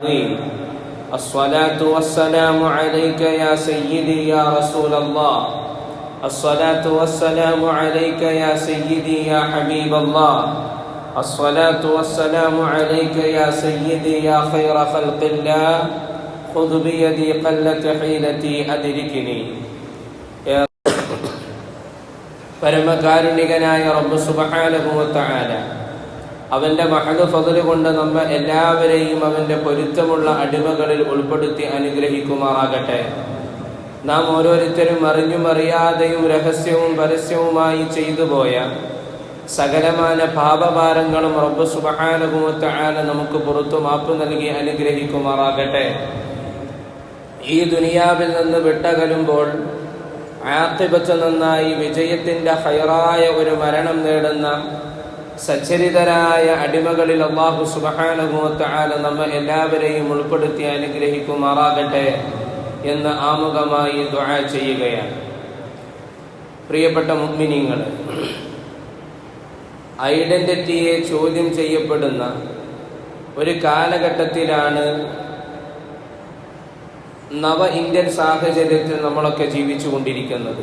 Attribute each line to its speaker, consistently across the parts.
Speaker 1: الصلاة والسلام عليك يا سيدي يا رسول الله. الصلاة والسلام عليك يا سيدي يا حبيب الله. الصلاة والسلام عليك يا سيدي يا خير خلق الله. خذ بيدي قلت حيلتي أدركني. പരമകാരുണികനായ റബ്ബ് സുബ്ഹാനഹു വ തആല അവന്റെ മഹദ് ഫദ്ല് കൊണ്ട് നമ്മെ എല്ലാവരെയും അവന്റെ പൊരുത്തമുള്ള അടിമകളിൽ ഉൾപ്പെടുത്തി അനുഗ്രഹിക്കുമാറാകട്ടെ. നാം ഓരോരുത്തരും അറിഞ്ഞും അറിയാതെയും രഹസ്യവും പരസ്യവുമായി ചെയ്തു പോയ സകലമാന പാപഭാരങ്ങളും റബ്ബ് സുബ്ഹാനഹു വ തആല നമുക്ക് പുറത്തു മാപ്പ് നൽകി അനുഗ്രഹിക്കുമാറാകട്ടെ. ഈ ദുനിയാവിൽ നിന്ന് വിട്ടകലുമ്പോൾ ആഖിബത്ത് നന്നായി വിജയത്തിന്റെ ഖൈറായ ഒരു മരണം നേടുന്ന സച്ചരിതരായ അടിമകളിൽ അല്ലാഹു സുബ്ഹാനഹു വ തആല നമ്മെ എല്ലാവരെയും ഉൾപ്പെടുത്തി അനുഗ്രഹിക്കുമാറാകട്ടെ എന്ന് ആമുഖമായി ദുആ ചെയ്യുകയാണ്. പ്രിയപ്പെട്ട മുഅ്മിനീങ്ങളെ, ഐഡന്റിറ്റിയെ ചോദ്യം ചെയ്യപ്പെടുന്ന ഒരു കാലഘട്ടത്തിലാണ് നവ ഇന്ത്യൻ സാഹചര്യത്തിൽ നമ്മളൊക്കെ ജീവിച്ചു കൊണ്ടിരിക്കുന്നത്.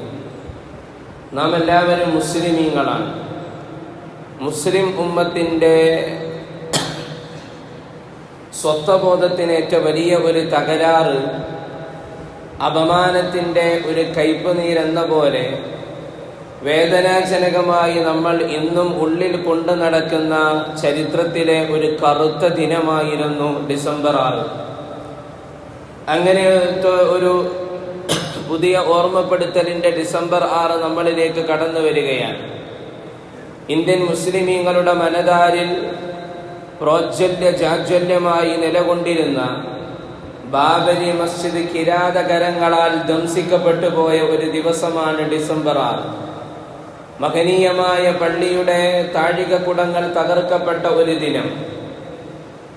Speaker 1: നാം എല്ലാവരും മുസ്ലിമീങ്ങളാണ്. മുസ്ലിം ഉമ്മത്തിൻ്റെ സ്വത്വബോധത്തിനേറ്റ വലിയ ഒരു തകരാറ്, അപമാനത്തിൻ്റെ ഒരു കയ്പ് നീരെന്ന പോലെ വേദനാജനകമായി നമ്മൾ ഇന്നും ഉള്ളിൽ കൊണ്ടു നടക്കുന്ന ചരിത്രത്തിലെ ഒരു കറുത്ത ദിനമായിരുന്നു ഡിസംബർ 6. അങ്ങനെ ഒരു പുതിയ ഓർമ്മപ്പെടുത്തലിന്റെ ഡിസംബർ 6 നമ്മളിലേക്ക് കടന്നു വരികയാണ്. ഇന്ത്യൻ മുസ്ലിമീങ്ങളുടെ മനതാരിൽ പ്രോജ്വല്യജാജ്വല്യമായി നിലകൊണ്ടിരുന്ന ബാബരി മസ്ജിദ് കിരാതകരങ്ങളാൽ ധ്വംസിക്കപ്പെട്ടു പോയ ഒരു ദിവസമാണ് ഡിസംബർ 6. മഹനീയമായ പള്ളിയുടെ താഴികക്കുടങ്ങൾ തകർക്കപ്പെട്ട ഒരു ദിനം.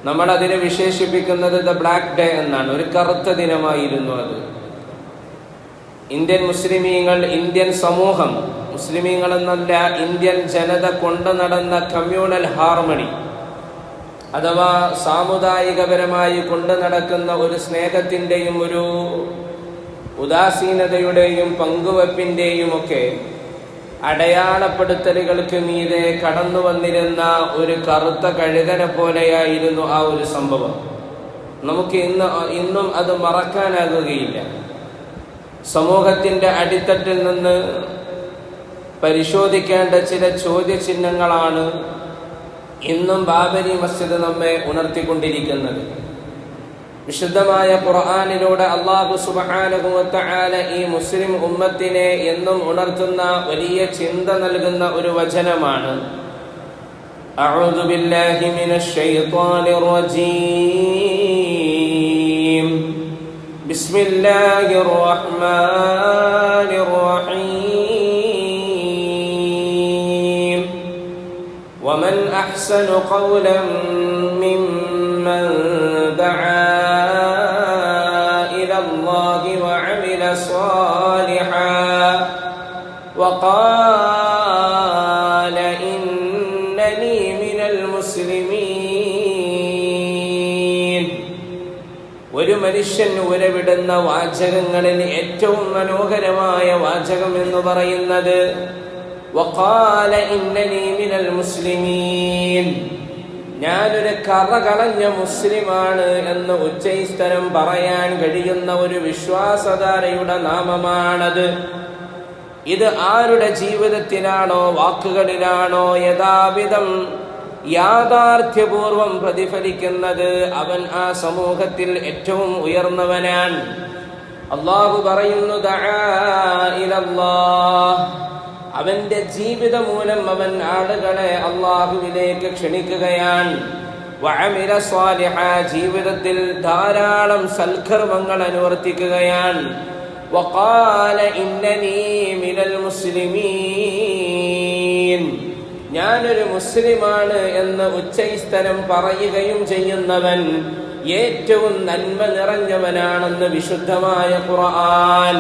Speaker 1: നമ്മൾ അതിനെ വിശേഷിപ്പിക്കുന്നത് ദ ബ്ലാക്ക് ഡേ എന്നാണ്. ഒരു കറുത്ത ദിനമായിരുന്നു അത്. ഇന്ത്യൻ മുസ്ലിമീങ്ങൾ, ഇന്ത്യൻ സമൂഹം, മുസ്ലിമീങ്ങൾ എന്നല്ല ഇന്ത്യൻ ജനത കൊണ്ടു നടന്ന കമ്മ്യൂണൽ ഹാർമണി അഥവാ സാമുദായികപരമായി കൊണ്ടു നടക്കുന്ന ഒരു സ്നേഹത്തിൻ്റെയും ഒരു ഉദാസീനതയുടെയും പങ്കുവെപ്പിൻ്റെയും ഒക്കെ അടയാളപ്പെടുത്തലുകൾക്ക് മീതെ കടന്നു വന്നിരുന്ന ഒരു കറുത്ത കഴുകനെ പോലെയായിരുന്നു ആ ഒരു സംഭവം. നമുക്ക് ഇന്നും അത് മറക്കാനാകുകയില്ല. സമൂഹത്തിന്റെ അടിത്തട്ടിൽ നിന്ന് പരിശോധിക്കേണ്ട ചില ചോദ്യചിഹ്നങ്ങളാണ് ഇന്നും ബാബരി മസ്ജിദ് നമ്മെ ഉണർത്തിക്കൊണ്ടിരിക്കുന്നത്. വിശുദ്ധമായ ഖുർആനിലൂടെ അല്ലാഹു സുബ്ഹാനഹു വ തആല ഈ മുസ്ലിം ഉമ്മത്തിനെ എന്നും ഉണർത്തുന്ന വലിയ ചിന്ത നൽകുന്ന ഒരു വചനമാണ്. അഊദു ബില്ലാഹി മിനശ് ശൈത്വാനിർ റജീം. ബിസ്മില്ലാഹിർ റഹ്മാനിർ റഹീം. വമൻ അഹ്സനു ഖൗലൻ മിമ്മൻ ദആ وقال إنني من المسلمين. ഒരു മനുഷ്യൻ ഉരവിടുന്ന വാചകങ്ങളിൽ ഏറ്റവും മനോഹരമായ വാചകം എന്ന് പറയുന്നത് വഖാല ഇന്നനി മിനൽ മുസ്ലിമീൻ, ഞാനൊരു കറകളഞ്ഞ മുസ്ലിമാണ് എന്ന് ഉച്ചൈസ്തരം പറയാൻ കഴിയുന്ന ഒരു വിശ്വാസധാരയുടെ നാമമാണത്. ഇത് ആരുടെ ജീവിതത്തിലാണോ വാക്കുകളിലാണോ യഥാവിധം യാഥാർത്ഥ്യപൂർവം പ്രതിഫലിക്കുന്നത് അവൻ ആ സമൂഹത്തിൽ ഏറ്റവും ഉയർന്നവനാണ്. അല്ലാഹു പറയുന്നു ദആ ഇലല്ലാഹ്, അവന്റെ ജീവിതം മൂലം അവൻ ആളുകളെ അല്ലാഹുവിലേക്ക് ക്ഷണിക്കുകയാണ്. വഅമില സ്വാലിഹ, ജീവിതത്തിൽ ധാരാളം സൽക്കർമ്മങ്ങൾ അനുവർത്തിക്കുകയാണ്. വഖാല ഇന്നനീ മിനൽ മുസ്ലിമീൻ, ഞാനൊരു മുസ്ലിമാണ് എന്ന് ഉച്ചൈസ്തരം പറയുകയും ചെയ്യുന്നവൻ ഏറ്റവും നന്മ നിറഞ്ഞവനാണെന്ന് വിശുദ്ധമായ ഖുർആൻ.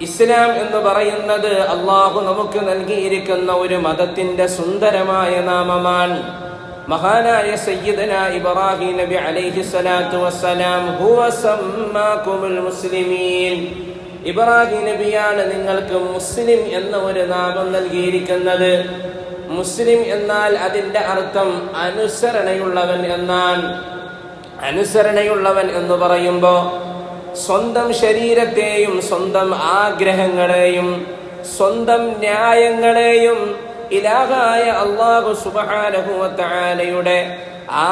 Speaker 1: ഇസ്ലാം എന്ന് പറയുന്നത് അല്ലാഹു നമുക്ക് നൽകിയിരിക്കുന്ന ഒരു മതത്തിന്റെ സുന്ദരമായ നാമമാണ്. മഹാനായ സയ്യിദന ഇബ്രാഹിം നബി അലൈഹി സ്വലാത്തു വസ്സലാം ഹുവ സമ്മാകുമുൽ മുസ്ലിമീൻ, ഇബ്രാഹിം നബിയാണ് നിങ്ങൾക്ക് മുസ്ലിം എന്ന ഒരു നാമം നൽകിയിരിക്കുന്നത്. മുസ്ലിം എന്നാൽ അതിന്റെ അർത്ഥം അനുസരണയുള്ളവൻ എന്നാണ്. അനുസരണയുള്ളവൻ എന്ന് പറയുമ്പോ സ്വന്തം ശരീരത്തെയും സ്വന്തം ആഗ്രഹങ്ങളെയും സ്വന്തം ന്യായങ്ങളെയും ഇലാഹായ അല്ലാഹു സുബ്ഹാനഹു വ തആലയുടെ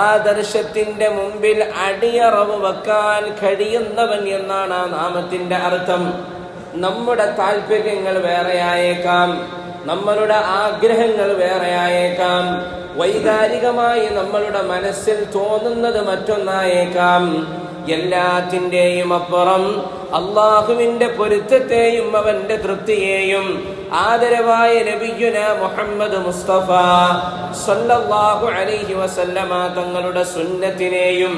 Speaker 1: ആദർശത്തിന്റെ മുമ്പിൽ അടിയറവ് വെക്കാൻ കഴിയുന്നവൻ എന്നാണ് ആ നാമത്തിന്റെ അർത്ഥം. നമ്മുടെ താല്പര്യങ്ങൾ വേറെയായേക്കാം, നമ്മളുടെ ആഗ്രഹങ്ങൾ വേറെയായേക്കാം, വൈകാരികമായി നമ്മളുടെ മനസ്സിൽ തോന്നുന്നത് മറ്റൊന്നായേക്കാം. എല്ലാത്തിൻ്റെയും അപ്പുറം അള്ളാഹുവിന്റെ പൊരുത്തത്തെയും അവന്റെ തൃപ്തിയെയും ആദരവായ നബിയുന മുഹമ്മദ് മുസ്തഫ സല്ലല്ലാഹു അലൈഹി വസല്ലമ തങ്ങളുടെ സുന്നത്തിനെയും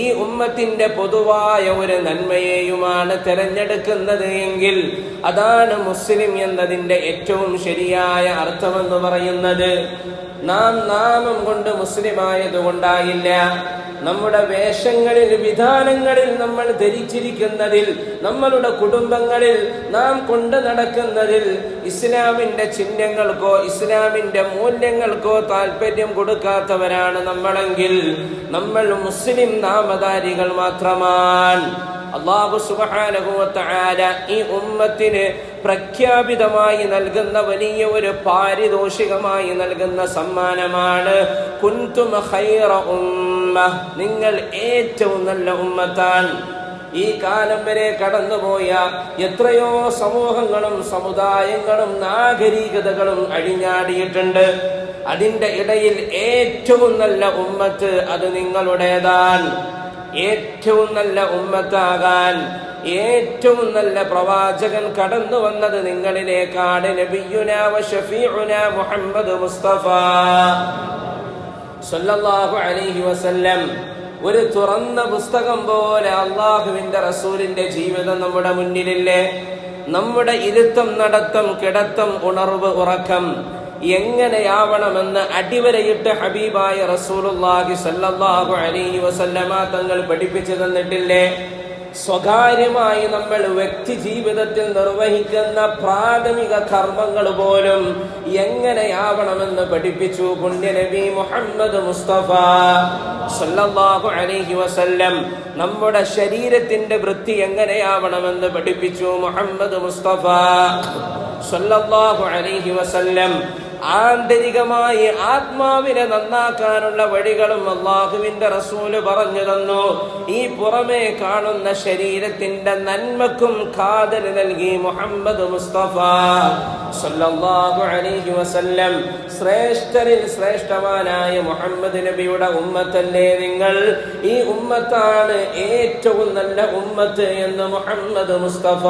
Speaker 1: ഈ ഉമ്മത്തിന്റെ പൊതുവായ ഒരു നന്മയെയുമാണ് തിരഞ്ഞെടുക്കുന്നത് എങ്കിൽ അതാണ് മുസ്ലിം എന്നതിന്റെ ഏറ്റവും ശരിയായ അർത്ഥമെന്ന് പറയുന്നത്. നാം നാമം കൊണ്ട് മുസ്ലിമായതുകൊണ്ടായില്ല, നമ്മുടെ വേഷങ്ങളിൽ, വിധാനങ്ങളിൽ, നമ്മൾ ധരിച്ചിരിക്കുന്നതിൽ, നമ്മളുടെ കുടുംബങ്ങളിൽ നാം കൊണ്ടു നടക്കുന്നതിൽ ഇസ്ലാമിന്റെ ചിഹ്നങ്ങൾക്കോ ഇസ്ലാമിന്റെ മൂല്യങ്ങൾക്കോ താല്പര്യം കൊടുക്കാത്തവരാണ് നമ്മളെങ്കിൽ നമ്മൾ മുസ്ലിം നാമധാരികൾ മാത്രമാണ്. അല്ലാഹു സുബ്ഹാനഹു വ തആല ഈ ഉമ്മത്തിന് പ്രഖ്യാപിതമായി നൽകുന്ന വലിയ ഒരു പാരിതോഷികമായി നൽകുന്ന സമ്മാനമാണ് കുൻതും ഖൈറ ഉമ്മ, നിങ്ങൾ ഏറ്റവും നല്ല ഉമ്മത്താണ്. ഈ കാലം വരെ കടന്നുപോയ എത്രയോ സമൂഹങ്ങളും സമുദായങ്ങളും നാഗരികതകളും അഴിഞ്ഞാടിയിട്ടുണ്ട്. അതിന്റെ ഇടയിൽ ഏറ്റവും നല്ല ഉമ്മത്ത് അത് നിങ്ങളുടേതാണ്. ഏറ്റവും നല്ല ഉമ്മത്താകാൻ ഏറ്റവും നല്ല പ്രവാചകൻ കടന്നു വന്നത് നിങ്ങളിലേക്കാണ്. നബിയുനാ വ ശഫീഉനാ മുഹമ്മദ് മുസ്തഫ സല്ലല്ലാഹു അലൈഹി വസല്ലം ഒരു തുറന്ന പുസ്തകം പോലെ അള്ളാഹുവിന്റെ റസൂലിന്റെ ജീവിതം നമ്മുടെ മുന്നിലില്ലേ? നമ്മുടെ ഇരുത്തം, നടത്തം, കിടത്തം, ഉണർവ്, ഉറക്കം എങ്ങനെയാവണമെന്ന് അടിവരയിട്ട് ഹബീബായ റസൂലുള്ളാഹി സ്വല്ലല്ലാഹു അലൈഹി വസല്ലമ തങ്ങൾ പഠിപ്പിച്ചു തന്നിട്ടില്ലേ? സ്വകാര്യമായി നമ്മൾ വ്യക്തി ജീവിതത്തിൽ നിർവഹിക്കുന്ന പ്രാഥമിക കർമ്മങ്ങൾ പോലും എങ്ങനെയാവണമെന്ന് പഠിപ്പിച്ചു പുണ്യ നബി മുഹമ്മദ് മുസ്തഫ സല്ലല്ലാഹു അലൈഹി വസല്ലം. നമ്മുടെ ശരീരത്തിന്റെ വൃത്തി എങ്ങനെയാവണമെന്ന് പഠിപ്പിച്ചു മുഹമ്മദ് മുസ്തഫ സല്ലല്ലാഹു അലൈഹി വസല്ലം. ആന്തരികമായി ആത്മാവിനെ നന്നാക്കാനുള്ള വഴികളും അള്ളാഹുവിന്റെ റസൂല് പറഞ്ഞു തന്നു. ഈ പുറമേ കാണുന്ന ശരീരത്തിന്റെ നന്മക്കും കാതൽ നൽകി മുഹമ്മദ് മുസ്തഫ സല്ലല്ലാഹു അലൈഹി വസല്ലം. ശ്രേഷ്ഠരിൽ ശ്രേഷ്ഠവാനായ മുഹമ്മദ് നബിയുടെ ഉമ്മത്തല്ലേ നിങ്ങൾ? ഈ ഉമ്മത്താണ് ഏറ്റവും നല്ല ഉമ്മത്ത് എന്ന് മുഹമ്മദ് മുസ്തഫ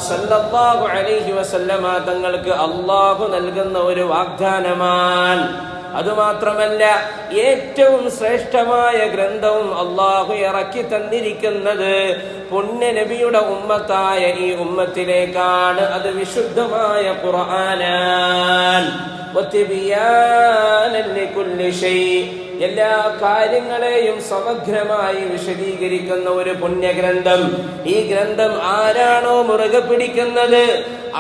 Speaker 1: സല്ലല്ലാഹു അലൈഹി വസല്ലമ തങ്ങൾക്ക് അള്ളാഹു നൽകുന്ന ഒരു വാഗ്ദാനമാണ്. അതുമാത്രമല്ല, ഏറ്റവും ശ്രേഷ്ഠമായ ഗ്രന്ഥവും അള്ളാഹു ഇറക്കി തന്നിരിക്കുന്നത് പുണ്യ നബിയുടെ ഉമ്മത്തായ ഈ ഉമ്മത്തിലേക്കാണ്. അത് വിശുദ്ധമായ ഖുർആനാൻ. വതിബിയാനൻ ലികുല്ലി ഷൈ, എല്ലാ കാര്യങ്ങളെയും സമഗ്രമായി വിശദീകരിക്കുന്ന ഒരു പുണ്യഗ്രന്ഥം. ഈ ഗ്രന്ഥം ആരാണോ മുറുകെ പിടിക്കുന്നത്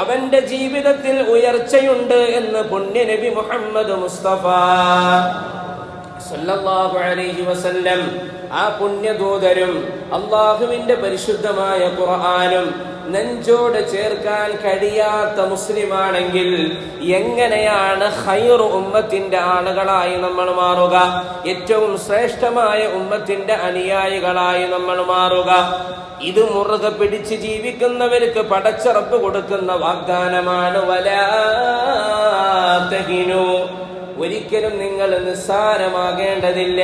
Speaker 1: അവന്റെ ജീവിതത്തിൽ ഉയർച്ചയുണ്ട് എന്ന് പുണ്യ നബി മുഹമ്മദ് മുസ്തഫ സല്ലല്ലാഹു അലൈഹി വസല്ലം ആ പുണ്യദൂതരും അള്ളാഹുവിന്റെ പരിശുദ്ധമായ ഖുർആനും നെഞ്ചോട് ചേർക്കാൻ കഴിയാത്ത മുസ്ലിമാണെങ്കിൽ എങ്ങനെയാണ് ഖൈറു ഉമ്മത്തിന്റെ ആളുകളായി നമ്മൾ മാറുക? ഏറ്റവും ശ്രേഷ്ഠമായ ഉമ്മത്തിന്റെ അനുയായികളായി നമ്മൾ മാറുക? ഇത് മുറുകെ പിടിച്ച് ജീവിക്കുന്നവർക്ക് പടച്ച റബ്ബ് കൊടുക്കുന്ന വാഗ്ദാനമാണ്. വലാ തഹിനു, ഒരിക്കലും നിങ്ങൾ നിസ്സാരമാകേണ്ടതില്ല.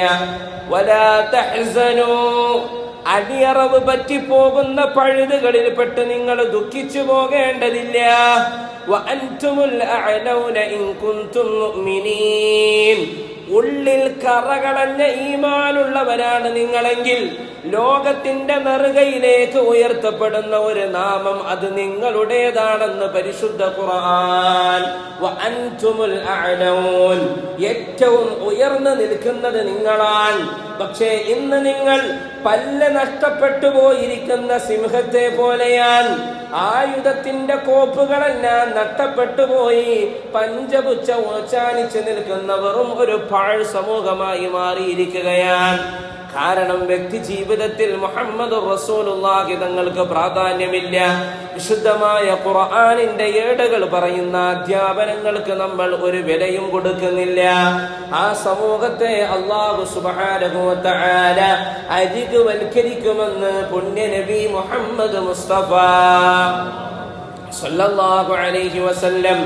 Speaker 1: വലാ തഹ്സനു, അടിയറവ് പറ്റിപ്പോകുന്ന പഴുതുകളിൽപ്പെട്ട് നിങ്ങൾ ദുഃഖിച്ചു പോകേണ്ടതില്ല. വഅൻതുമുൽ അഅലൗന ഇൻ കുൻതും മുഅ്മിനീൻ, ഉള്ളിൽ കറകളഞ്ഞ ഈമാനുള്ളവരാണ് നിങ്ങളെങ്കിൽ ലോകത്തിന്റെ നെറുകയിലേക്ക് ഉയർത്തപ്പെടുന്ന ഒരു നാമം അത് നിങ്ങളുടേതാണെന്ന് പരിശുദ്ധ ഖുർആൻ. വഅൻതുമുൽ അഅലൂൻ, ഏറ്റവും ഉയർന്നു നിൽക്കുന്നത് നിങ്ങളാണ്. പക്ഷേ ഇന്ന് നിങ്ങൾ പല്ല് നഷ്ടപ്പെട്ടു പോയിരിക്കുന്ന സിംഹത്തെ പോലെയാണ്. ആയുധത്തിന്റെ കോപ്പുകളെല്ലാം നഷ്ടപ്പെട്ടു പോയി പഞ്ചപുച്ഛ ഓച്ചാനിച്ച് നിൽക്കുന്ന വെറും ഒരു പാഴ് സമൂഹമായി മാറിയിരിക്കുകയാണ്. കാരണം വ്യക്തി ജീവിതത്തിൽ മുഹമ്മദ് റസൂലുള്ളാഹി തങ്ങൾക്ക് പ്രാധാന്യമില്ല. വിശുദ്ധമായ ഖുർആനിന്റെ ഏടുകൾ പറയുന്ന അധ്യാപനങ്ങൾക്ക് നമ്മൾ ഒരു വിലയും കൊടുക്കുന്നില്ല. ആ സമൂഹത്തെ അല്ലാഹു സുബ്ഹാനഹു വ തആല അരികുവൽക്കരിക്കുമെന്ന് പുണ്യ നബി മുഹമ്മദ് മുസ്തഫ സല്ലല്ലാഹു അലൈഹി വസല്ലം.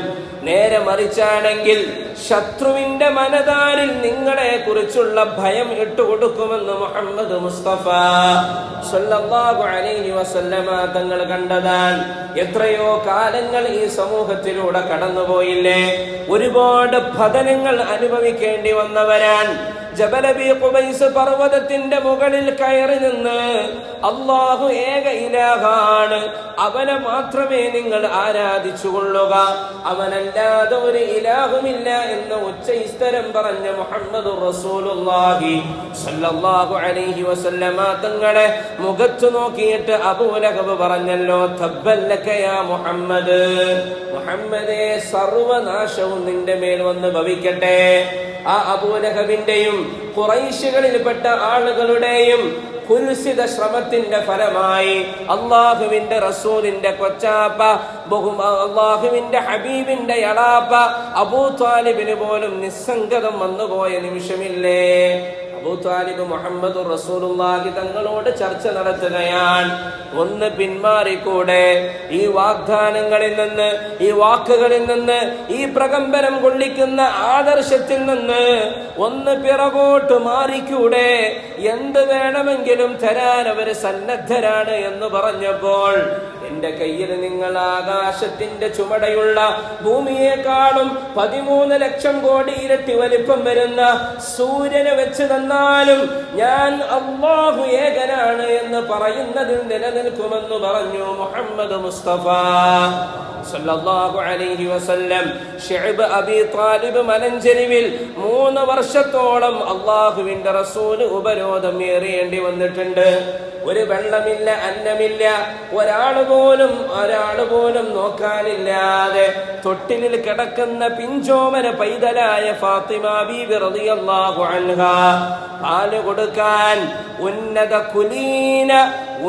Speaker 1: നേരെ മറിച്ചാണെങ്കിൽ ശത്രുവിന്റെ മനതാരിൽ നിങ്ങളെ കുറിച്ചുള്ള ഭയം ഇട്ടുകൊടുക്കുമെന്ന് മുഹമ്മദ് മുസ്തഫ സല്ലല്ലാഹു അലൈഹി വസല്ലമ തങ്ങൾ കണ്ടതാണ്. എത്രയോ കാലങ്ങൾ ഈ സമൂഹത്തിലൂടെ കടന്നുപോയില്ലേ, ഒരുപാട് പതനങ്ങൾ അനുഭവിക്കേണ്ടി വന്നവരാണ്. ജബലബി ഖുബൈസ് പർവ്വതത്തിന്റെ മുകളിൽ കയറി നിന്ന് അല്ലാഹു ഏക ഇലാഹാണ്, അവനെ മാത്രമേ നിങ്ങൾ ആരാധിച്ചു കൊള്ളുക, അവനല്ലാതെ ഒരു ഇലാഹുമില്ല എന്ന് ഉച്ചസ്ഥരം പറഞ്ഞ മുഹമ്മദുർ റസൂലുള്ളാഹി സ്വല്ലല്ലാഹു അലൈഹി വസല്ലമ തങ്ങളെ മുഖത്തു നോക്കിയിട്ട് അബൂ ലഹബ് പറഞ്ഞല്ലോ, തബ്ബല്ലക യാ മുഹമ്മദ്, മുഹമ്മദേ സർവനാശവും നിന്റെ മേൽ വന്ന് ഭവിക്കട്ടെ. ആ അബൂ ലഹബിന്റെയും ഖുറൈശികളിൽപ്പെട്ട ആളുകളുടെയും കുൽസിത ശ്രമത്തിന്റെ ഫലമായി അള്ളാഹുവിന്റെ റസൂലിന്റെ കൊച്ചാപ്പ, അള്ളാഹുവിന്റെ ഹബീബിന്റെ എളാപ്പ അബൂ ത്വാലിബിന് പോലും നിസ്സംഗതം വന്നുപോയ നിമിഷമില്ലേ? അബൂ ത്വാലിബ് മുഹമ്മദ് റസൂലുള്ളാഹി തങ്ങളോട് ചർച്ച നടത്തുകയാണ്. ഒന്ന് പിന്മാറിക്കൂടെ? ഈ വാഗ്ദാനങ്ങളിൽ നിന്ന്, ഈ വാക്കുകളിൽ നിന്ന്, ഈ പ്രകമ്പനം കൊള്ളിക്കുന്ന ആദർശത്തിൽ നിന്ന് ഒന്ന് പിറകോട്ട് മാറിക്കൂടെ? എന്ത് വേണമെങ്കിലും തരാൻ അവര് സന്നദ്ധരാണ് എന്ന് പറഞ്ഞപ്പോൾ എന്റെ കയ്യിൽ നിങ്ങൾ ആകാശത്തിന്റെ ചുമടയുള്ള ഭൂമിയെക്കാളും 13 ലക്ഷം കോടി ഇരട്ടി വലിപ്പം വരുന്ന സൂര്യനെ വെച്ച് തന്നാലും ഞാൻ അല്ലാഹു ഏകനാണ് എന്ന് പറയുന്നതിൽ നിലനിൽക്കുമെന്ന് പറഞ്ഞു മുഹമ്മദ് മുസ്തഫ സല്ലല്ലാഹു അലൈഹി വസല്ലം. ശിഅബ് അബീ ത്വാലിബ് മലഞ്ചെരിവിൽ 3 വർഷത്തോളം അല്ലാഹുവിന്റെ റസൂല് ഉപരോധം ഏറിയേണ്ടി വന്നിട്ടുണ്ട്. ഒരു വെള്ളമില്ല, അന്നമില്ല, ഒരാൾ പോലും നോക്കാനില്ലാതെ തൊട്ടിലിൽ കിടക്കുന്ന പിഞ്ചോമന പൈതലായ ഫാത്തിമ ബീബി റളിയല്ലാഹു അൻഹാ പാല് കൊടുക്കാൻ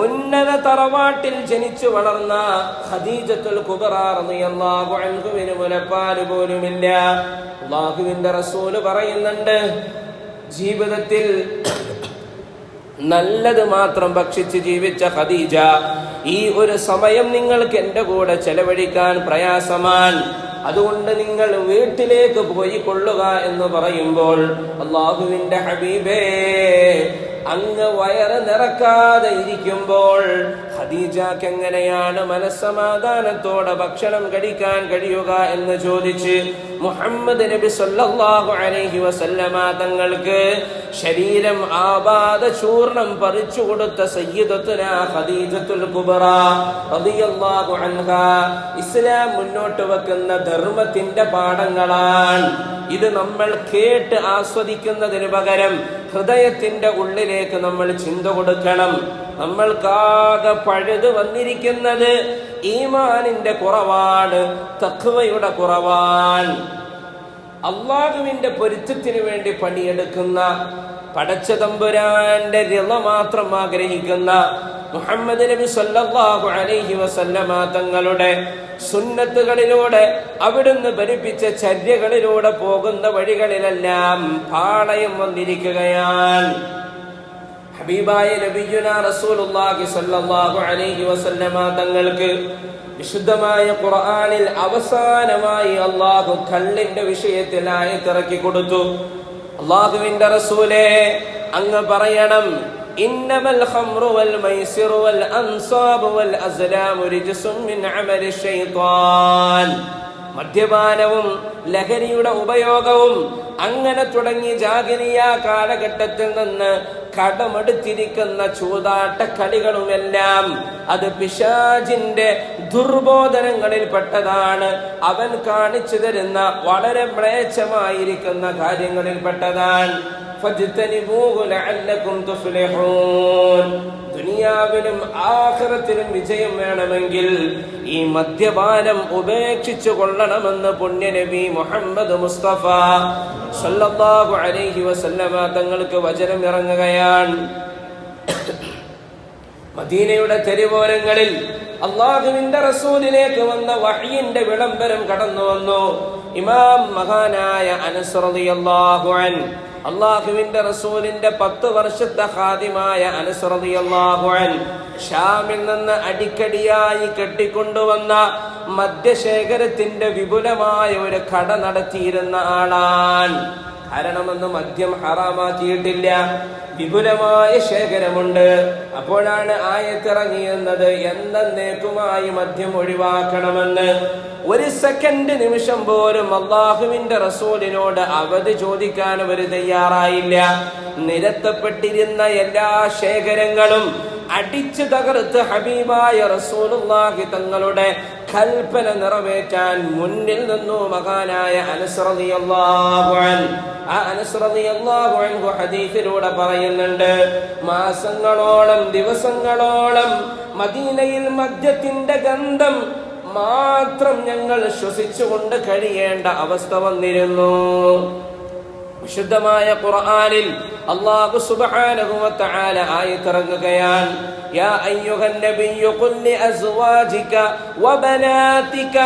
Speaker 1: ഉന്നത തറവാട്ടിൽ ജനിച്ചു വളർന്ന ഖദീജത്തുൽ കുബ്ര റളിയല്ലാഹു അൻഹുവിന് മുലപ്പാല് പോലുമില്ല. അല്ലാഹുവിന്റെ റസൂല് പറയുന്നുണ്ട്, ജീവിതത്തിൽ നല്ലത് മാത്രം ഭക്ഷിച്ച് ജീവിച്ച ഖദീജ, ഈ ഒരു സമയം നിങ്ങൾക്ക് എന്റെ കൂടെ ചെലവഴിക്കാൻ പ്രയാസമാണ്, അതുകൊണ്ട് നിങ്ങൾ വീട്ടിലേക്ക് പോയി കൊള്ളുക എന്ന് പറയുമ്പോൾ അല്ലാഹുവിന്റെ ഹബീബേ, അങ്ങ് വയറ് നിറക്കാതെ ഇരിക്കുമ്പോൾ ഖദീജക്ക് എങ്ങനെയാണ് മനസ്സമാധാനത്തോടെ ഭക്ഷണം കഴിക്കാൻ കഴിയുക എന്ന് ചോദിച്ച് മുഹമ്മദ് നബി സല്ലല്ലാഹു അലൈഹി വസല്ലമ തങ്ങൾക്ക് ശരീരം ആബാദ ചൂർണം പറിച്ചു കൊടുത്ത സയ്യിദത്തുനാ ഖദീജത്തുൽ കുബ്ര റളിയല്ലാഹു അൻഹാ ഇസ്ലാം മുന്നോട്ട് വെക്കുന്ന ധർമ്മത്തിന്റെ പാഠങ്ങളാണ്. ഇത് നമ്മൾ കേട്ട് ആസ്വദിക്കുന്നതിന് പകരം ഹൃദയത്തിന്റെ ഉള്ളിലേക്ക് നമ്മൾ ചിന്ത കൊടുക്കണം. നമ്മൾക്കാകെ പഴുത് വന്നിരിക്കുന്നത് ഈമാനിന്റെ കുറവാണ്, തഖ്വയുടെ കുറവാണ്. അല്ലാഹുവിന്റെ പൊരുത്തത്തിന് വേണ്ടി പണിയെടുക്കുന്ന, പടച്ച തമ്പുരാന്റെ റിള മാത്രം ആഗ്രഹിക്കുന്ന മുഹമ്മദ് നബി സല്ലല്ലാഹു അലൈഹി വസല്ലമ തങ്ങളുടെ സുന്നത്തുകളിലൂടെ അവിടുന്ന് പഠിപ്പിച്ച ചര്യകളിലൂടെ പോകുന്ന വഴികളിലെല്ലാം പാളയം വന്നിരിക്കുകയാണ്. ഹബീബായ നബിയുനാ റസൂലുള്ളാഹി സ്വല്ലല്ലാഹു അലൈഹി വസല്ലമ തങ്ങൾക്ക് വിശുദ്ധമായ ഖുർആനിൽ അവസാനമായി അല്ലാഹു കള്ളിന്റെ വിഷയത്തിൽ ആയത്തിറക്കി കൊടുത്തു. അല്ലാഹുവിന്റെ റസൂലേ, അങ്ങ് പറയണം, ഇന്നമൽ ഖംറു വൽ മൈസിറു വൽ അൻസാബു വൽ അസ്ലാമു റിജ്സും മിൻ അമലി ശൈത്താൻ. മദ്യപാനവും ലഹരിയുടെ ഉപയോഗവും അങ്ങനെ തുടങ്ങി ജാഹിലിയ്യ കാലഘട്ടത്തിൽ നിന്ന് കടമെടുത്തിരിക്കുന്ന ചൂതാട്ട കളികളുമെല്ലാം അത് പിശാചിന്റെ ദുർബോധനങ്ങളിൽപ്പെട്ടതാണ്. അവൻ കാണിച്ചു തരുന്ന വളരെ മ്ലേച്ഛമായിരിക്കുന്ന കാര്യങ്ങളിൽപ്പെട്ടതാണ്. ദുനിയാവിലും ആഖിറത്തിലും വിജയം വേണമെങ്കിൽ ഈ മദ്യപാനം ഉപേക്ഷിച്ചു കൊള്ളണമെന്ന് പുണ്യനബി മുഹമ്മദ് മുസ്തഫ സല്ലല്ലാഹു അലൈഹി വസല്ലമ തങ്ങൾക്ക് വചനം ഇറങ്ങുകയാണ്. മദീനയുടെ തെരുവോരങ്ങളിൽ അല്ലാഹുവിന്റെ റസൂലിലേക്ക് വന്ന വഹയിന്റെ വിളംബരം കടന്നു വന്നു. ഇമാം മഹാനായ അനസ് റളിയല്ലാഹു അൻഹു, അല്ലാഹുവിന്റെ റസൂലിന്റെ 10 വർഷത്തെ ഖാദിമായ അനസ് റളിയല്ലാഹു അൻഹു ഷാമിൽ നിന്ന് അടിക്കടിയായി കെട്ടിക്കൊണ്ടുവന്ന മദ്യശേഖരത്തിന്റെ വിപുലമായ ഒരു കട നടത്തിയിരുന്ന ആളാണ്. കാരണമെന്ന് മദ്യം ഹറാമാക്കിയിട്ടില്ല, വിപുലമായ ശേഖരമുണ്ട്. അപ്പോഴാണ് ആയത്തിറങ്ങിയെന്നത് എന്നേക്കുമായി മദ്യം ഒഴിവാക്കണമെന്ന്. ഒരു സെക്കൻഡ് നിമിഷം പോലും അല്ലാഹുവിന്റെ റസൂലിനോട് അവധി ചോദിക്കാൻ അവർ തയ്യാറായില്ല. നിരത്തപ്പെട്ടിരുന്ന എല്ലാ ശേഖരങ്ങളും അടിച്ചു തകർത്ത് ഹബീബായ റസൂലുള്ളാഹി തങ്ങളുടെ കൽപ്പന നിറവേറ്റാൻ മുന്നിൽ നിന്നു മഹാനായ അനസ് റളിയല്ലാഹു അൻഹു. ആ അനസ് റളിയല്ലാഹു അൻഹു ഹദീസിലൂടെ പറയുന്നുണ്ട്, മാസങ്ങളോളം ദിവസങ്ങളോളം മദീനയിൽ മദ്യത്തിന്റെ ഗന്ധം മാത്രം ഞങ്ങൾ ശ്വസിച്ചുകൊണ്ട് കഴിയേണ്ട അവസ്ഥ വന്നിരുന്നു. വിശുദ്ധമായ ഖുർആനിൽ അല്ലാഹു സുബ്ഹാനഹു വ തആല ആയത്തിറങ്ങുകയാണ്, യാ അയ്യുഹൻ നബിയ്യു ഖുൽ ലി അസ്വാജിക വ ബനാതിക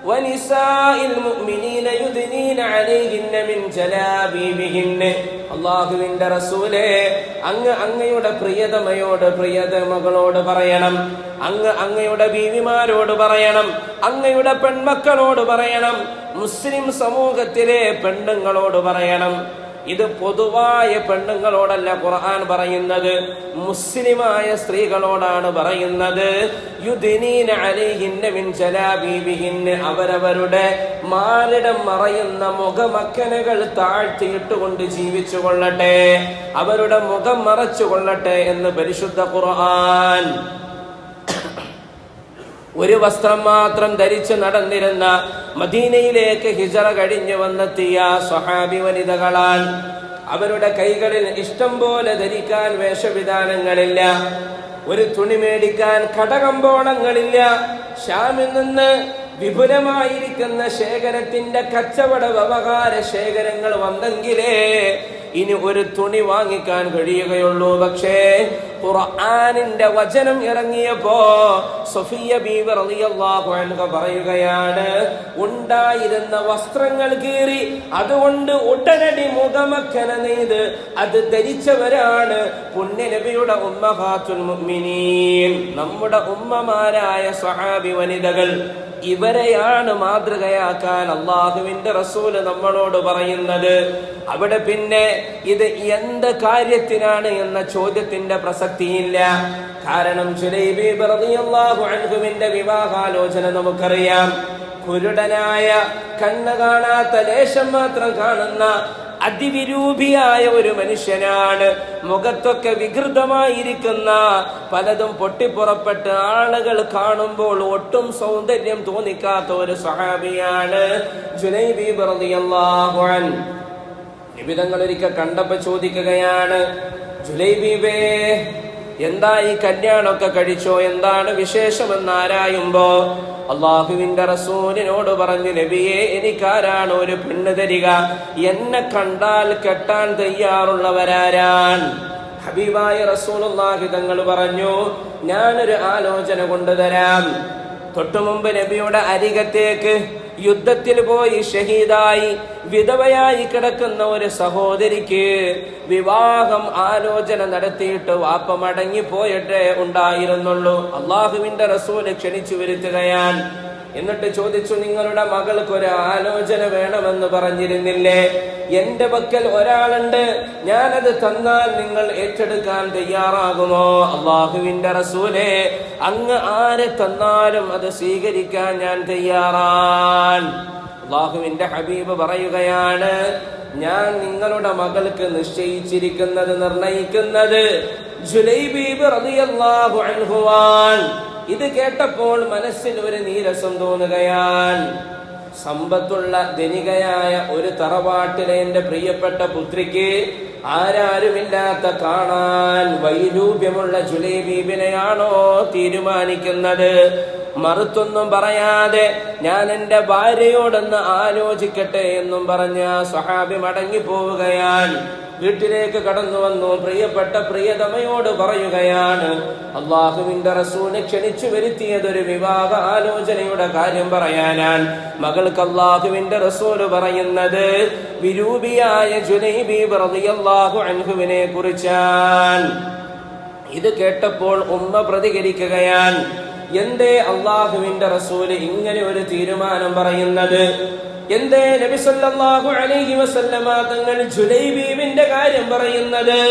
Speaker 1: വനിസാഇൽ മുഅ്മിനീന യുദ്നീന അലൈഹിന്ന മിൻ ജലാബീബിഹിന്ന. അല്ലാഹുവിന്റെ റസൂലേ, അങ്ങയുടെ പ്രിയതമയോട് പ്രിയതമകളോട് പറയണം, അങ്ങയുടെ ബീവിമാരോട് പറയണം, അങ്ങയുടെ പെൺമക്കളോട് പറയണം, മുസ്ലിം സമൂഹത്തിലെ പെണ്ണുങ്ങളോട് പറയണം. ഇത് പൊതുവായ പെണ്ണുങ്ങളോടല്ല ഖുർആൻ പറയുന്നത്, മുസ്ലിമായ സ്ത്രീകളോടാണ് പറയുന്നത്. യുദ്നീന അലൈഹിന്ന മിൻ ജലാബീബിഹിന്ന, അവരവരുടെ മാറിടം മറയുന്ന മുഖമക്കനകൾ താഴ്ത്തിയിട്ടുകൊണ്ട് ജീവിച്ചു കൊള്ളട്ടെ, അവരുടെ മുഖം മറച്ചു കൊള്ളട്ടെ എന്ന് പരിശുദ്ധ ഖുർആൻ. ഒരു വസ്ത്രം മാത്രം ധരിച്ച് നടന്നിരുന്ന മദീനയിലേക്ക് ഹിജറ കഴിഞ്ഞു വന്നെത്തിയ സ്വഹാബി വനിതകളാണ്. അവരുടെ കൈകളിൽ ഇഷ്ടം പോലെ ധരിക്കാൻ വേഷവിധാനങ്ങളില്ല, ഒരു തുണി മേടിക്കാൻ കടകമ്പോളങ്ങളില്ല. ഷാമിൽ നിന്ന് വിപുലമായിരിക്കുന്ന ശേഖരത്തിന്റെ കച്ചവട വ്യവഹാര ശേഖരങ്ങൾ വന്നെങ്കിലേ ഇനി ഒരു തുണി വാങ്ങിക്കാൻ കഴിയുകയുള്ളൂ. പക്ഷേ ഖുർആനിന്റെ വചനം ഇറങ്ങിയപ്പോ സഫിയ ബീവി റളിയല്ലാഹു അൻഹ പറയുകയാണ്, ഉണ്ടായിരുന്ന വസ്ത്രങ്ങൾ കീറി അതുകൊണ്ട് ഉടനടി മുഖമക്കന നെയ്ത് അത് ധരിച്ചവരാണ് പുണ്യനബിയുടെ ഉമ്മഹാത്തുൽ മുഅ്മിനീൻ, നമ്മുടെ ഉമ്മമാരായ സ്വഹാബി വനിതകൾ. ഇവരെയാണ് മാതൃകയാക്കാൻ അല്ലാഹുവിന്റെ റസൂല് നമ്മളോട് പറയുന്നത്. അവിടെ പിന്നെ ഇത് എന്ത് കാര്യത്തിനാണ് എന്ന ചോദ്യത്തിന്റെ പ്രസക്തിയില്ല. കാരണം ജുലൈബീബ് റളിയല്ലാഹു അൻഹുവിന്റെ വിവാഹാലോചന നമുക്കറിയാം. കുരുടനായ, കണ്ണ് കാണാത്ത, ലേശം മാത്രം കാണുന്ന അതിവിരൂപിയായ ഒരു മനുഷ്യനാണ്. മുഖത്തൊക്കെ വികൃതമായിരിക്കുന്ന, പലതും പൊട്ടിപ്പുറപ്പെട്ട് ആളുകൾ കാണുമ്പോൾ ഒട്ടും സൗന്ദര്യം തോന്നിക്കാത്ത ഒരു സ്വഹാബിയാണ് ജുലൈബീബ് റളിയല്ലാഹു അൻഹു. നിബിതങ്ങൾ ഒരിക്കൽ കണ്ടപ്പോ ചോദിക്കുകയാണ്, ജുലൈബീബേ, എന്താ ഈ കല്യാണമൊക്കെ കഴിച്ചോ, എന്താണ് വിശേഷമെന്ന് ആരായുമ്പോ അള്ളാഹുവിന്റെ റസൂലിനോട് പറഞ്ഞു, നബിയെ, എനിക്കാരാണ് ഒരു പെണ്ണ് തരിക? എന്നെ കണ്ടാൽ കെട്ടാൻ തയ്യാറുള്ളവരാരാണ്? ഹബീബായ റസൂലുള്ളാഹി തങ്ങൾ പറഞ്ഞു, ഞാനൊരു ആലോചന കൊണ്ടുതരാം. തൊട്ടുമുമ്പ് നബിയുടെ അരികത്തേക്ക് യുദ്ധത്തിൽ പോയി ഷഹീദായി വിധവയായി കിടക്കുന്ന ഒരു സഹോദരിക്ക് വിവാഹം ആലോചന നടത്തിയിട്ട് വാപ്പ മടങ്ങി പോയിട്ടേ ഉണ്ടായിരുന്നുള്ളൂ. അള്ളാഹുവിന്റെ റസൂല് ക്ഷണിച്ചു വരുത്തുകയാണ്. എന്നിട്ട് ചോദിച്ചു, നിങ്ങളുടെ മകൾക്ക് ഒരു ആലോചന വേണമെന്ന് പറഞ്ഞിരുന്നില്ലേ? എന്റെ പക്കൽ ഒരാളുണ്ട്, ഞാനത് തന്നാൽ നിങ്ങൾ ഏറ്റെടുക്കാൻ തയ്യാറാകുമോ? അള്ളാഹുവിന്റെ റസൂലേ, അങ്ങ് ആരെ തന്നാലും അത് സ്വീകരിക്കാൻ ഞാൻ തയ്യാറാണ്. അള്ളാഹുവിന്റെ ഹബീബ് പറയുകയാണ്, ഞാൻ നിങ്ങളുടെ മകൾക്ക് നിശ്ചയിച്ചിരിക്കുന്നത്, നിർണയിക്കുന്നത് ജുലൈബീബ് റളിയല്ലാഹു അൻഹുവാൻ. ഇത് കേട്ടപ്പോൾ മനസ്സിൽ ഒരു നീരസം തോന്നുകയാണ്. സമ്പത്തുള്ള ധനികയായ ഒരു തറവാട്ടിലെ എന്റെ പ്രിയപ്പെട്ട പുത്രിക്ക് ആരാരുമില്ലാത്ത കാണാൻ വൈരൂപ്യമുള്ള ജുലൈബീബിനെയാണോ തീരുമാനിക്കുന്നത്? മറുത്തൊന്നും പറയാതെ ഞാൻ എന്റെ ഭാര്യയോടൊന്ന് ആലോചിക്കട്ടെ എന്നും പറഞ്ഞ സ്വഹാബി മടങ്ങിപ്പോവുകയാണ്. വീട്ടിലേക്ക് കടന്നു വന്നു പ്രിയപ്പെട്ട പ്രിയതമയോട് പറയുകയാണ്, അള്ളാഹുവിന്റെ റസൂലിനെ ക്ഷണിച്ചു വരുത്തിയതൊരു വിവാഹ ആലോചനയുടെ കാര്യം പറയാനാണ്. മകൾക്ക് അള്ളാഹുവിന്റെ റസൂല് പറയുന്നത് വിരൂപിയായ ജുലൈബീബ് റളിയല്ലാഹു അൻഹുവിനെ കുറിച്ചാണ്. ഇത് കേട്ടപ്പോൾ ഉമ്മ പ്രതികരിക്കുകയാണ്, എന്തേ അള്ളാഹുവിന്റെ റസൂല് ഇങ്ങനെ ഒരു തീരുമാനം പറയുന്നത്? എന്തേ നബി സല്ലല്ലാഹു അലൈഹി വസല്ലമ തങ്ങൾ ജുലൈബീബിന്റെ കാര്യം പറയുന്നത്?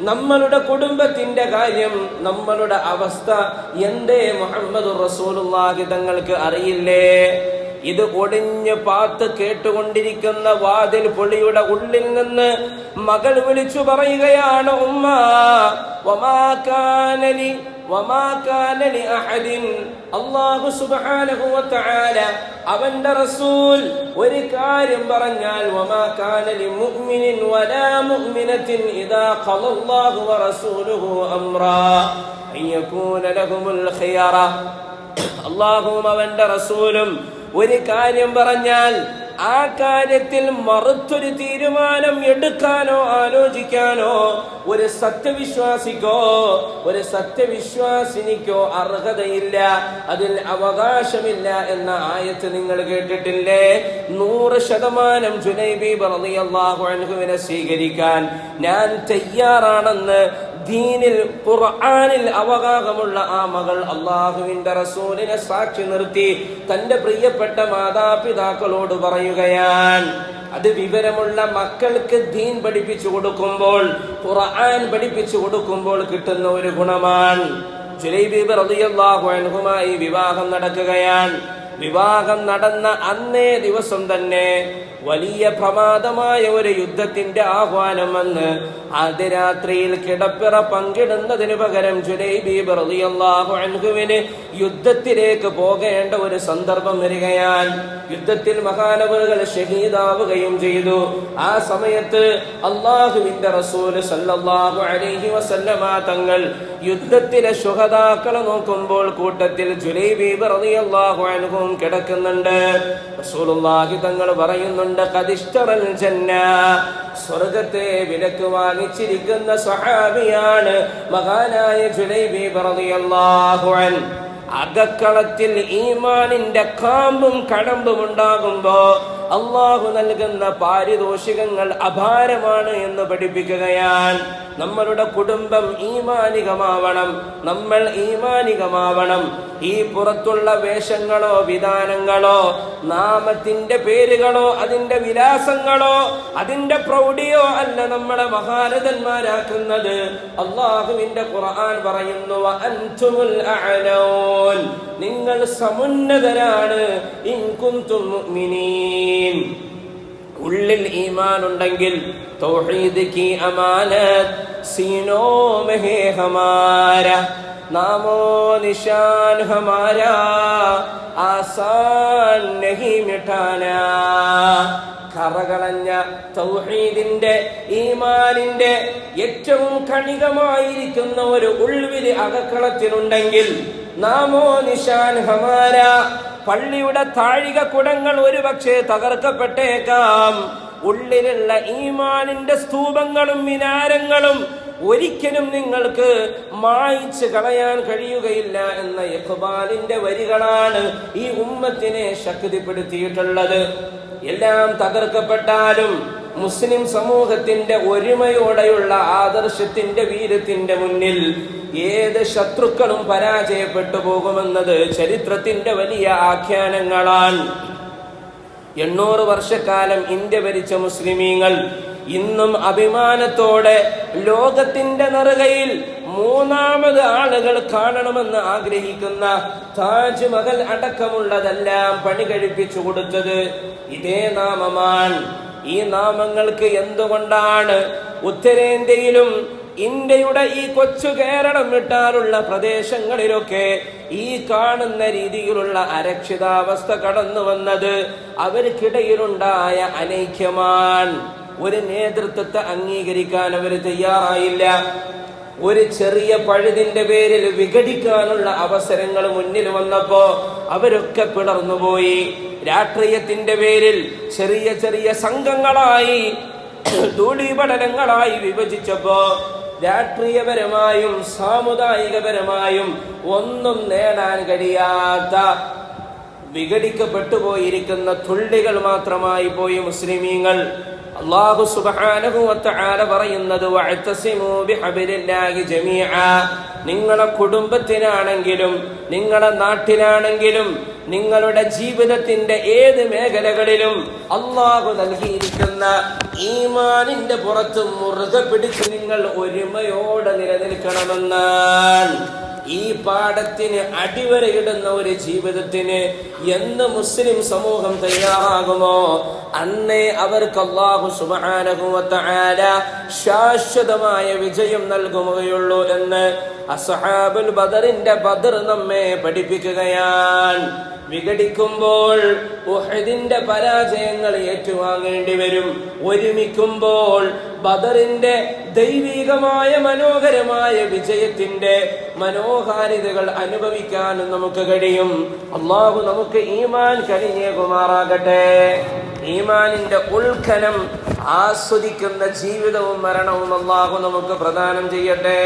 Speaker 1: നമ്മളുടെ കുടുംബത്തിന്റെ കാര്യം, നമ്മളുടെ അവസ്ഥ എന്തേ മുഹമ്മദുർ റസൂലുള്ളാഹി തങ്ങൾക്ക് അറിയില്ലേ? ഇത് ഒടിഞ്ഞ് പാത്ത് കേട്ടുകൊണ്ടിരിക്കുന്ന വാതിൽ പൊളിയുടെ ഉള്ളിൽ നിന്ന് മകൾ വിളിച്ചു പറയുകയാണ്, ഉമ്മ, അല്ലാഹു സുബ്ഹാനഹു വ തആല അവന്റെ റസൂൽ ഒരു കാര്യം പറഞ്ഞാൽ, വമാ കാന ലിമുഅ്മിനിൻ വലാ മുഅ്മിനത്തിൻ ഇദാ ഖളല്ലാഹു വ റസൂലുഹു അംറാ അയ്യകൂന ലഹുമുൽ ഖിയറ. അല്ലാഹുവും അവന്റെ റസൂലും ഒരു കാര്യം പറഞ്ഞാൽ ആ കാര്യത്തിൽ മറുത്തൊരു തീരുമാനം എടുക്കാനോ ആലോചിക്കാനോ ഒരു സത്യവിശ്വാസിക്കോ ഒരു സത്യവിശ്വാസിനിക്കോ അർഹതയില്ല, അതിൽ അവകാശമില്ല എന്ന ആയത്ത് നിങ്ങൾ കേട്ടിട്ടില്ലേ? 100% ജുലൈബീബ് റളിയല്ലാഹു അൻഹുവിനെ സ്വീകരിക്കാൻ ഞാൻ തയ്യാറാണെന്ന് ദീനിൽ ഖുർആനിൽ അവകാശമുള്ള ആ മകൾ അള്ളാഹുവിന്റെ റസൂലിനെ സാക്ഷി നിർത്തി തന്റെ പ്രിയപ്പെട്ട മാതാപിതാക്കളോട് പറയുകയാണ്. അത് വിവരമുള്ള മക്കൾക്ക് ദീൻ പഠിപ്പിച്ചു കൊടുക്കുമ്പോൾ, ഖുർആൻ പഠിപ്പിച്ചു കൊടുക്കുമ്പോൾ കിട്ടുന്ന ഒരു ഗുണമാണ്. ജുലൈബീബ് റളിയല്ലാഹു അൻഹുമായി വിവാഹം നടക്കുകയാണ്. വിവാഹം നടന്ന അന്നേ ദിവസം തന്നെ വലിയ പ്രമാദമായ ഒരു യുദ്ധത്തിന്റെ ആഹ്വാനം വന്ന് ആദ്യ രാത്രിയിൽ കിടപ്പിറ പങ്കിടുന്നതിന് പകരം ജുലൈബീബ് റളിയല്ലാഹു അൻഹുവിന് യുദ്ധത്തിലേക്ക് പോകേണ്ട ഒരു സന്ദർഭം വരികയാണ്. യുദ്ധത്തിൽ മഹാനവറുകൾ ഷഹീദാവുകയും ചെയ്തു. ആ സമയത്ത് അള്ളാഹുവിന്റെ റസൂൽ സല്ലല്ലാഹു അലൈഹി വസല്ലമ തങ്ങൾ യുദ്ധത്തിലെ ശുഹദാക്കളെ നോക്കുമ്പോൾ കൂട്ടത്തിൽ ജുലൈബീബ് റളിയല്ലാഹു അൻഹും കിടക്കുന്നുണ്ട്. റസൂലുള്ളാഹി തങ്ങൾ പറയുന്നുണ്ട്, ഖദിഷ്തറൽ ജന്ന, സ്വർഗ്ഗത്തെ വിലക്ക് വാങ്ങിച്ചിരിക്കുന്ന സ്വഹാബിയാണ് മഹാനായ ജുലൈബീബ് റളിയല്ലാഹു അൻഹു. അകക്കളത്തിൽ ഈമാനിന്റെ കാമ്പും കടമ്പും ഉണ്ടാകുമ്പോ അള്ളാഹു നൽകുന്ന പാരിതോഷികങ്ങൾ അപാരമാണ് എന്ന് പഠിപ്പിക്കുകയാണ്. നമ്മളുടെ കുടുംബം ഈമാനികമാവണം, നമ്മൾ ഈമാനികമാവണം. ഈ പുറത്തുള്ള വേഷങ്ങളോ വിധാനങ്ങളോ നാമത്തിന്റെ പേരുകളോ അതിന്റെ വിലാസങ്ങളോ അതിന്റെ പ്രൗഢിയോ അല്ല നമ്മളെ മഹാരഥന്മാരാക്കുന്നത്. അള്ളാഹുവിന്റെ ഖുർആൻ പറയുന്നു, അൻതുമുൽ അഅലൂൻ, നിങ്ങൾ സമുന്നതരാണ്. ഇൻ കുൻതും മുഅ്മിനീൻ, ഉള്ളിൽ ഈമാൻ ഉണ്ടെങ്കിൽ തൗഹീദ് കി അമാനത് സീനോ മേ ഹേ ഹമാരാ നാമോ നിശാൻ ഹമാരാ ആസാൻ നഹി മിഠാനാ. കറകളഞ്ഞ തൗഹീദിന്റെ ഈമാനിന്റെ ഏറ്റവും കണികമായിരിക്കുന്ന ഒരു ഉൾവിലി അകക്കളത്തിലുണ്ടെങ്കിൽ നാമോ നിശാൻ ഹമാര, പള്ളിയുടെ താഴിക കുടങ്ങൾ ഒരുപക്ഷെ തകർക്കപ്പെട്ടേക്കാം, ഉള്ളിലുള്ള ഈമാനിന്റെ സ്തൂപങ്ങളും മിനാരങ്ങളും ഒരിക്കലും നിങ്ങൾക്ക് മായ്ച്ചു കളയാൻ കഴിയുകയില്ല എന്ന ഇഖ്ബാലിന്റെ വരികളാണ് ഈ ഉമ്മത്തിനെ ശക്തിപ്പെടുത്തിയിട്ടുള്ളത്. എല്ലാം തകർക്കപ്പെട്ടാലും മുസ്ലിം സമൂഹത്തിന്റെ ഒരുമയോടെയുള്ള ആദർശത്തിന്റെ വീര്യത്തിന്റെ മുന്നിൽ ഏത് ശത്രുക്കളും പരാജയപ്പെട്ടു പോകുമെന്നത് ചരിത്രത്തിന്റെ വലിയ ആഖ്യാനങ്ങളാണ്. 800 വർഷക്കാലം ഇന്ത്യ ഭരിച്ച മുസ്ലിമീങ്ങൾ ഇന്നും അഭിമാനത്തോടെ ലോകത്തിന്റെ നെറുകയിൽ 3ാമത് ആളുകൾ കാണണമെന്ന് ആഗ്രഹിക്കുന്ന താജ്മഹൽ അടക്കമുള്ളതെല്ലാം പണി കഴിപ്പിച്ചു കൊടുത്തത് ഇതേ നാമമാണ്. ഈ നാമങ്ങൾക്ക് എന്തുകൊണ്ടാണ് ഉത്തരേന്ത്യയിലും ഇന്ത്യയുടെ ഈ കൊച്ചു കേരളം വിട്ടാലുള്ള പ്രദേശങ്ങളിലൊക്കെ ഈ കാണുന്ന രീതിയിലുള്ള അരക്ഷിതാവസ്ഥ കടന്നു വന്നത്? അവർക്കിടയിലുണ്ടായ അനൈക്യമാണ്. ഒരു നേതൃത്വത്തെ അംഗീകരിക്കാൻ അവർ തയ്യാറായില്ല. ഒരു ചെറിയ പഴുതിന്റെ പേരിൽ വിഘടിക്കാനുള്ള അവസരങ്ങൾ മുന്നിൽ വന്നപ്പോ അവരൊക്കെ പിളർന്നുപോയി. രാഷ്ട്രീയത്തിന്റെ പേരിൽ ചെറിയ ചെറിയ സംഘങ്ങളായി, ധൂളീപടലങ്ങളായി വിഭജിച്ചപ്പോ രാഷ്ട്രീയപരമായും സാമുദായികപരമായും ഒന്നും നേടാൻ കഴിയാത്ത വിഘടിക്കപ്പെട്ടു പോയിരിക്കുന്ന തുള്ളികൾ മാത്രമായി പോയി മുസ്ലിമീങ്ങൾ. അല്ലാഹു സുബ്ഹാനഹു വ തആല പറയുന്നത് വഅതസിമു ബിഹബ്ലില്ലാഹി ജമീഅ. നിങ്ങളുടെ കുടുംബത്തിനാണെങ്കിലും നിങ്ങളുടെ നാട്ടിലാണെങ്കിലും നിങ്ങളുടെ ജീവിതത്തിന്റെ ഏത് മേഖലകളിലും അല്ലാഹു നൽകിയിരിക്കുന്ന ഈമാനിന്റെ പുറത്ത് മുറുകെ പിടിച്ച് നിങ്ങൾ ഒരുമയോടെ നിലനിൽക്കണമെന്നാണ്. ഈ പാഠത്തിന് അടിവരയിടുന്ന ഒരു ജീവിതത്തിന് എന്ന് മുസ്ലിം സമൂഹം തയ്യാറാകുമോ അന്നേ അവർക്ക് അല്ലാഹു സുബ്ഹാനഹു വ തആല ശാശ്വതമായ വിജയം നൽകുകയുള്ളൂ എന്ന് അസ്ഹാബുൽ ബദറിന്റെ ബദർ നമ്മെ പഠിപ്പിക്കുകയാണ്. വിഘടിക്കുമ്പോൾ ഉഹദിന്റെ പരാജയങ്ങൾ ഏറ്റുവാങ്ങേണ്ടി വരും. ഒരുമിക്കുമ്പോൾ ബദറിന്റെ ദൈവികമായ മനോഹരമായ വിജയത്തിന്റെ മനോഹാരിതകൾ അനുഭവിക്കാനും നമുക്ക് കഴിയും. അല്ലാഹു നമുക്ക് ഈമാൻ കനിഞ്ഞേകുമാറാകട്ടെ. ഈമാനിന്റെ ഉൾഖനം ആസ്വദിക്കുന്ന ജീവിതവും മരണവും അല്ലാഹു നമുക്ക് പ്രദാനം ചെയ്യട്ടെ.